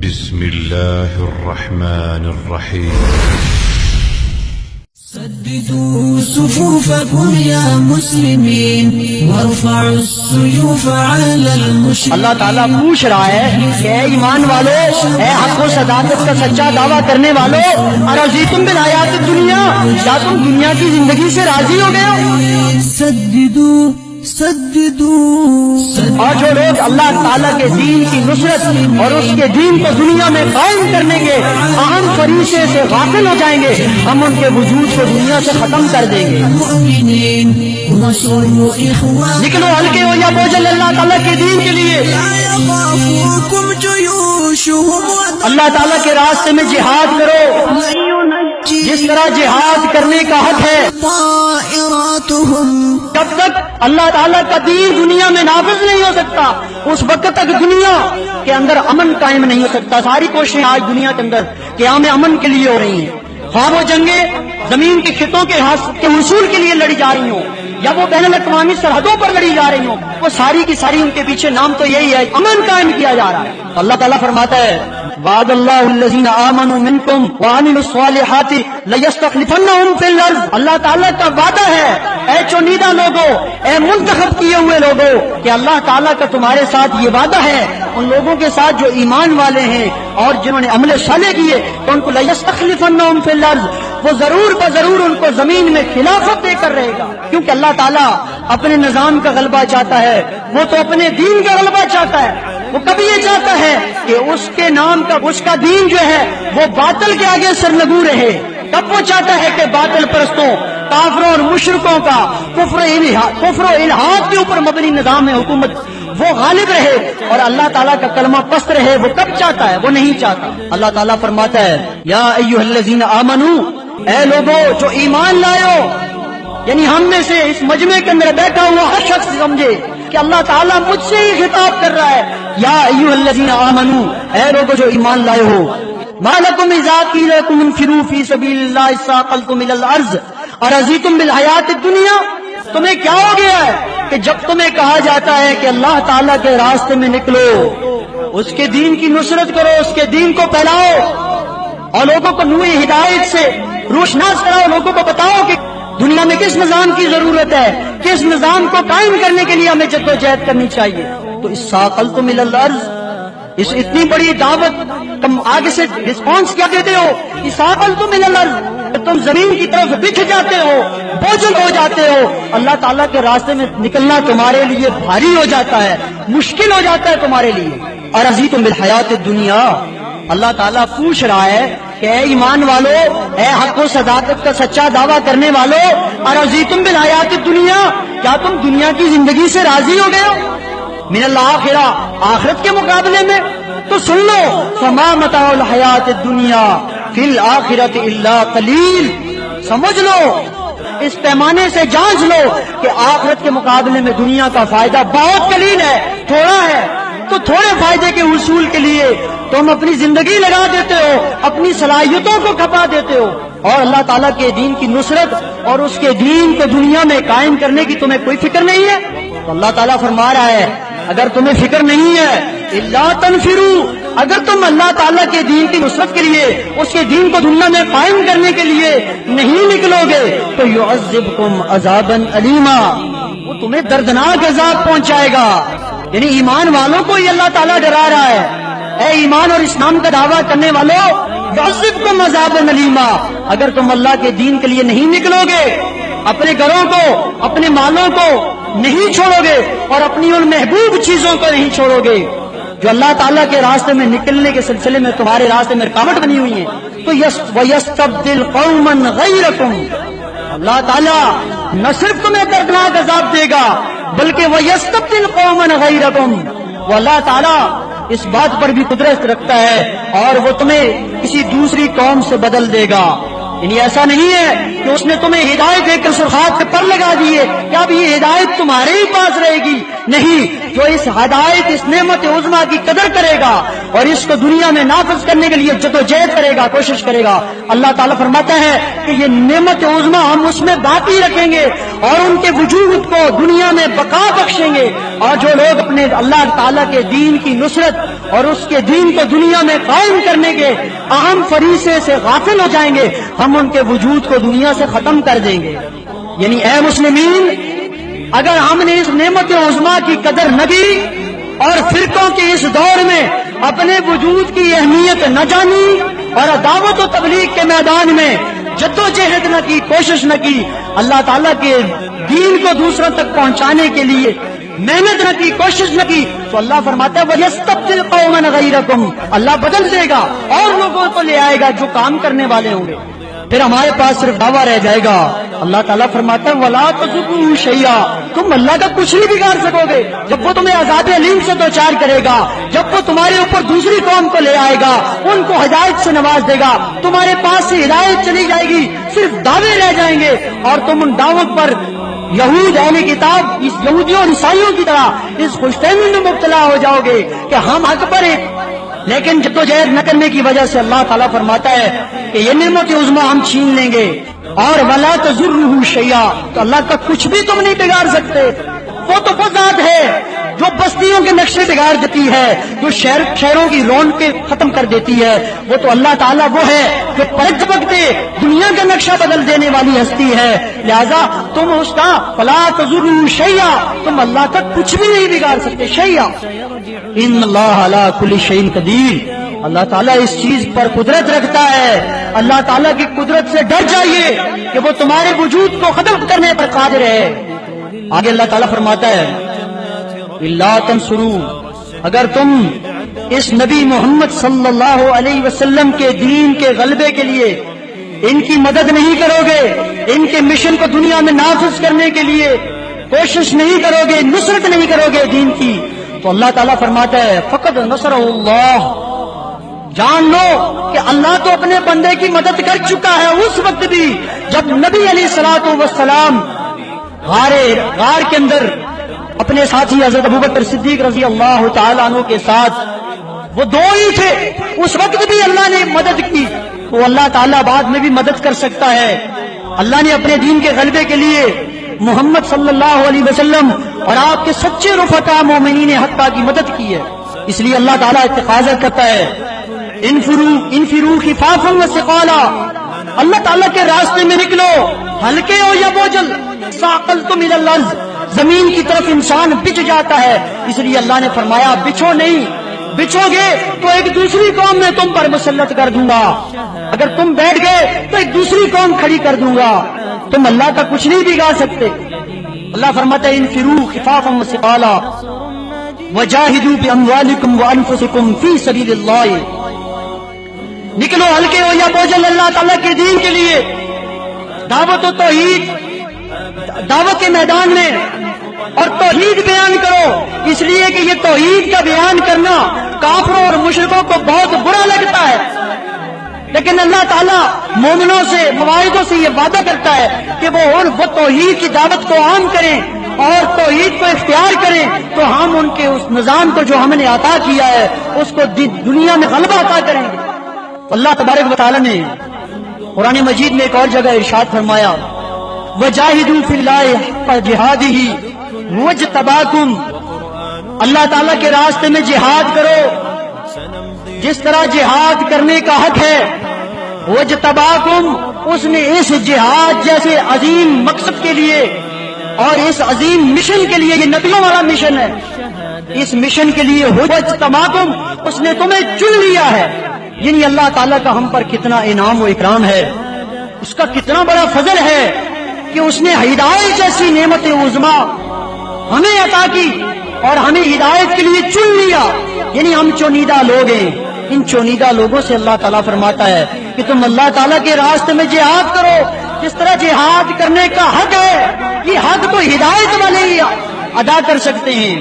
بسم الله الرحمن الرحيم سددوا صفوفكم يا مسلمين وارفعوا السيوف على المشركين. اللہ تعالیٰ پوچھ رہا ہے کہ اے ایمان والو، اے حق و صداقت کا سچا دعویٰ کرنے والو، ارضیتم بالحیات الدنیا، کیا تم دنیا کی زندگی سے راضی ہو گئے ہو؟ سددوا اور جو لوگ اللہ تعالیٰ کے دین کی نصرت اور اس کے دین کو دنیا میں قائم کرنے کے اہم فریضے سے غافل ہو جائیں گے، ہم ان کے وجود کو دنیا سے ختم کر دیں گے. المؤمنين وصلوا إخوان نکلو ہلکے ہو یا بوجھل اللہ تعالیٰ کے دین کے لیے. لا يخافوكم جيوشهم اللہ تعالیٰ کے راستے میں جہاد کرو جس طرح جہاد کرنے کا حق ہے. طائراتهم جب تک اللہ تعالیٰ کا دین دنیا میں نافذ نہیں ہو سکتا، اس وقت تک دنیا کے اندر امن قائم نہیں ہو سکتا. ساری کوششیں آج دنیا کے اندر قیام امن کے لیے ہو رہی ہیں، خواہ وہ جنگیں زمین کے خطوں کے حصول کے لیے لڑی جا رہی ہوں یا وہ بین الاقوامی سرحدوں پر لڑی جا رہی ہوں، وہ ساری کی ساری ان کے پیچھے نام تو یہی ہے، امن قائم کیا جا رہا ہے. اللہ تعالیٰ فرماتا ہے وعد اللہ الذین آمنوا منکم وعملوا الصالحات لیستخلفنہم فی الارض. اللہ تعالیٰ کا وعدہ ہے اے چنیدہ لوگوں، اے منتخب کیے ہوئے لوگوں، کہ اللہ تعالیٰ کا تمہارے ساتھ یہ وعدہ ہے ان لوگوں کے ساتھ جو ایمان والے ہیں اور جنہوں نے عمل صالح کیے تو ان کو لیستخلفنہم فی الارض، وہ ضرور بضرور ان کو زمین میں خلافت دے کر رہے گا. کیونکہ اللہ تعالیٰ اپنے نظام کا غلبہ چاہتا ہے، وہ تو اپنے دین کا غلبہ چاہتا ہے. وہ کبھی یہ چاہتا ہے کہ اس کے نام کا اس کا دین جو ہے وہ باطل کے آگے سرنگو رہے. کب وہ چاہتا ہے کہ باطل پرستوں، کافروں اور مشرکوں کا کفر و الحاد کے اوپر مبنی نظام حکومت وہ غالب رہے اور اللہ تعالیٰ کا کلمہ پست رہے. وہ کب چاہتا ہے؟ وہ نہیں چاہتا. اللہ تعالیٰ فرماتا ہے یا ایھا الذین آمنو، اے لوگوں جو ایمان لائے ہو، یعنی ہم میں سے اس مجمع کے اندر بیٹھا ہوا ہر شخص سمجھے کہ اللہ تعالیٰ مجھ سے ہی خطاب کر رہا ہے. یا ایھا الذین آمنو، اے لوگوں جو ایمان لائے ہو، ما لکم اذا قیل لکم انفروا فی سبیل اللہ اثاقلتم الی الارض ارضیتم بالحیات الدنیا. تمہیں کیا ہو گیا ہے کہ جب تمہیں کہا جاتا ہے کہ اللہ تعالیٰ کے راستے میں نکلو، اس کے دین کی نصرت کرو، اس کے دین کو پھیلاؤ اور لوگوں کو نور ہدایت سے روشناس کراؤ، لوگوں کو بتاؤ کہ دنیا میں کس نظام کی ضرورت ہے، کس نظام کو قائم کرنے کے لیے ہمیں جدوجہد کرنی چاہیے، تو اثاقلتم الی الارض، اس اتنی بڑی دعوت تم آگے سے رسپانس کیا دیتے ہو؟ اثاقلتم الی الارض، تم زمین کی طرف بکھ جاتے ہو، بوجھل ہو جاتے ہو. اللہ تعالیٰ کے راستے میں نکلنا تمہارے لیے بھاری ہو جاتا ہے، مشکل ہو جاتا ہے تمہارے لیے. ارضیتم بالحیات الدنیا، اللہ تعالیٰ پوچھ رہا ہے کہ اے ایمان والو، اے حق و صداقت کا سچا دعویٰ کرنے والو، ارضیتم بالحیات الدنیا، کیا تم دنیا کی زندگی سے راضی ہو گئے ہو من الآخرہ، آخرت کے مقابلے میں؟ تو سن لو فما متاع الحیات الدنیا فی الآخرۃ الا قلیل. سمجھ لو، اس پیمانے سے جانچ لو کہ آخرت کے مقابلے میں دنیا کا فائدہ بہت قلیل ہے، تھوڑا ہے. تو تھوڑے فائدے کے حصول کے لیے تم اپنی زندگی لگا دیتے ہو، اپنی صلاحیتوں کو کھپا دیتے ہو، اور اللہ تعالیٰ کے دین کی نصرت اور اس کے دین کو دنیا میں قائم کرنے کی تمہیں کوئی فکر نہیں ہے. تو اللہ تعالیٰ فرما رہا ہے اگر تمہیں فکر نہیں ہے الا تنفروا، اگر تم اللہ تعالیٰ کے دین کی نصرت کے لیے، اس کے دین کو دنیا میں قائم کرنے کے لیے نہیں نکلو گے تو یعذبکم عذابا الیما، وہ تمہیں دردناک عذاب پہنچائے گا. یعنی ایمان والوں کو ہی اللہ تعالیٰ ڈرا رہا ہے، اے ایمان اور اسلام کا دعویٰ کرنے والوں، یعذبکم عذابا الیما، اگر تم اللہ کے دین کے لیے نہیں نکلو گے، اپنے گھروں کو، اپنے مالوں کو نہیں چھوڑو گے اور اپنی ان محبوب چیزوں کو نہیں چھوڑو گے جو اللہ تعالیٰ کے راستے میں نکلنے کے سلسلے میں تمہارے راستے میں رکاوٹ بنی ہوئی ہیں، تو وَيَسْتَبْدِلْ قَوْمًا غَيْرَكُمْ، اللہ تعالیٰ نہ صرف تمہیں دردناک عذاب دے گا بلکہ وَيَسْتَبْدِلْ قَوْمًا غَيْرَكُمْ، وہ اللہ تعالیٰ اس بات پر بھی قدرت رکھتا ہے اور وہ تمہیں کسی دوسری قوم سے بدل دے گا. یعنی ایسا نہیں ہے کہ اس نے تمہیں ہدایت دے کر سرخات پہ پر لگا دیے کہ اب یہ ہدایت تمہارے ہی پاس رہے گی. نہیں, جو اس ہدایت اس نعمت عظمیٰ کی قدر کرے گا اور اس کو دنیا میں نافذ کرنے کے لیے جدوجہد کرے گا, کوشش کرے گا, اللہ تعالیٰ فرماتا ہے کہ یہ نعمت عظمیٰ ہم اس میں باقی رکھیں گے اور ان کے وجود کو دنیا میں بقا بخشیں گے. اور جو لوگ اپنے اللہ تعالیٰ کے دین کی نصرت اور اس کے دین کو دنیا میں قائم کرنے کے اہم فریضے سے غافل ہو جائیں گے, ہم ان کے وجود کو دنیا سے ختم کر دیں گے. یعنی اے مسلمین, اگر ہم نے اس نعمت عظمیٰ کی قدر نہ کی اور فرقوں کے اس دور میں اپنے وجود کی اہمیت نہ جانی اور دعوت و تبلیغ کے میدان میں جدوجہد نہ کی, کوشش نہ کی, اللہ تعالیٰ کے دین کو دوسروں تک پہنچانے کے لیے محنت نہ کی, کوشش نہ کی, تو اللہ فرماتا ہے وَيَسْتَبْدِلْ قَوْمًا غَيْرَكُمْ, اللہ بدل دے گا اور لوگوں کو لے آئے گا جو کام کرنے والے ہوں گے. پھر ہمارے پاس صرف دعویٰ رہ جائے گا. اللہ تعالیٰ فرماتا ہے وَلَا تَضُرُّوهُ شَيْئًا, تم اللہ کا کچھ نہیں بگاڑ سکو گے. جب وہ تمہیں عذاب علیم سے دوچار کرے گا, جب وہ تمہارے اوپر دوسری قوم کو لے آئے گا, ان کو ہدایت سے نواز دے گا, تمہارے پاس سے ہدایت چلی جائے گی, صرف دعوے رہ جائیں گے اور تم ان دعوت پر یہود اہل کتاب اس یہودیوں اور عیسائیوں کی طرح اس خوش فہمی میں مبتلا ہو جاؤ گے کہ ہم حق پر ہیں. لیکن جدوجہد نہ کرنے کی وجہ سے اللہ تعالیٰ فرماتا ہے کہ یہ نعمت عظمیٰ ہم چھین لیں گے. اور وَلَا تَضُرُّهُ شَيْئًا, تو اللہ کا کچھ بھی تم نہیں بگاڑ سکتے. وہ تو وہ ذات ہے جو بستیوں کے نقشے بگاڑ دیتی ہے, جو شہروں کی رونقیں ختم کر دیتی ہے. وہ تو اللہ تعالیٰ وہ ہے جو پلٹ جھپکتے دنیا کا نقشہ بدل دینے والی ہستی ہے. لہذا تم اس کا فَلَا تَضُرُّوهُ شَيْئًا, تم اللہ کا کچھ بھی نہیں بگاڑ سکتے. شَيْئًا ان اللہ علی کل شیء قدیر, اللہ تعالیٰ اس چیز پر قدرت رکھتا ہے. اللہ تعالیٰ کی قدرت سے ڈر جائیے کہ وہ تمہارے وجود کو ختم کرنے پر قادر ہے. آگے اللہ تعالیٰ فرماتا ہے اِلَّا تَنْصُرُوا, اگر تم اس نبی محمد صلی اللہ علیہ وسلم کے دین کے غلبے کے لیے ان کی مدد نہیں کرو گے, ان کے مشن کو دنیا میں نافذ کرنے کے لیے کوشش نہیں کرو گے, نصرت نہیں کرو گے دین کی, تو اللہ تعالیٰ فرماتا ہے فقد نصرہ اللہ, جان لو کہ اللہ تو اپنے بندے کی مدد کر چکا ہے اس وقت بھی جب نبی علیہ الصلوۃ والسلام غار کے اندر اپنے ساتھی حضرت ابوبکر صدیق رضی اللہ تعالیٰ عنہ کے ساتھ وہ دو ہی تھے, اس وقت بھی اللہ نے مدد کی, تو اللہ تعالیٰ بعد میں بھی مدد کر سکتا ہے. اللہ نے اپنے دین کے غلبے کے لیے محمد صلی اللہ علیہ وسلم اور آپ کے سچے رفقاء مومنین حقہ کی مدد کی ہے. اس لیے اللہ تعالیٰ تقاضا کرتا ہے انفروا خفافا وثقالا, اللہ تعالیٰ کے راستے میں نکلو, ہلکے ہو یا بوجھل, ثاقلتم الی الارض, زمین کی طرف انسان بچ جاتا ہے. اس لیے اللہ نے فرمایا بچھو نہیں, بچھو گے تو ایک دوسری قوم میں تم پر مسلط کر دوں گا, اگر تم بیٹھ گئے تو ایک دوسری قوم کھڑی کر دوں گا, تم اللہ کا کچھ نہیں بگاڑ سکتے. اللہ فرماتا ہے انفروا خفافا وثقالا وجاہدوا باموالکم وانفسکم فی سبیل اللہ, نکلو ہلکے ہو یا بوجھل اللہ تعالیٰ کے دین کے لیے, دعوت و توحید, دعوت کے میدان میں, اور توحید بیان کرو. اس لیے کہ یہ توحید کا بیان کرنا کافروں اور مشرکوں کو بہت برا لگتا ہے, لیکن اللہ تعالیٰ مومنوں سے مواعظوں سے یہ وعدہ کرتا ہے کہ وہ توحید کی دعوت کو عام کریں اور توحید کو اختیار کریں, تو ہم ان کے اس نظام کو جو ہم نے عطا کیا ہے اس کو دنیا میں غلبہ عطا کریں گے. اللہ تبارک و تعالیٰ نے قرآن مجید میں ایک اور جگہ ارشاد فرمایا وَجَاهِدُوا فِي اللَّهِ حَقَّ جِهَادِهِ وَاجْتَبَاكُمْ, اللہ تعالیٰ کے راستے میں جہاد کرو جس طرح جہاد کرنے کا حق ہے. وَاجْتَبَاكُمْ, اس نے اس جہاد جیسے عظیم مقصد کے لیے اور اس عظیم مشن کے لیے, یہ نبیوں والا مشن ہے, اس مشن کے لیے وَاجْتَبَاكُمْ, اس نے تمہیں چن لیا ہے. یعنی اللہ تعالیٰ کا ہم پر کتنا انعام و اکرام ہے, اس کا کتنا بڑا فضل ہے کہ اس نے ہدایت جیسی نعمت عظمیٰ ہمیں عطا کی اور ہمیں ہدایت کے لیے چن لیا. یعنی ہم چنیدہ لوگ ہیں. ان چنیدہ لوگوں سے اللہ تعالیٰ فرماتا ہے کہ تم اللہ تعالیٰ کے راستے میں جہاد کرو جس طرح جہاد کرنے کا حق ہے, یہ حق تو ہدایت والے ہی ادا کر سکتے ہیں.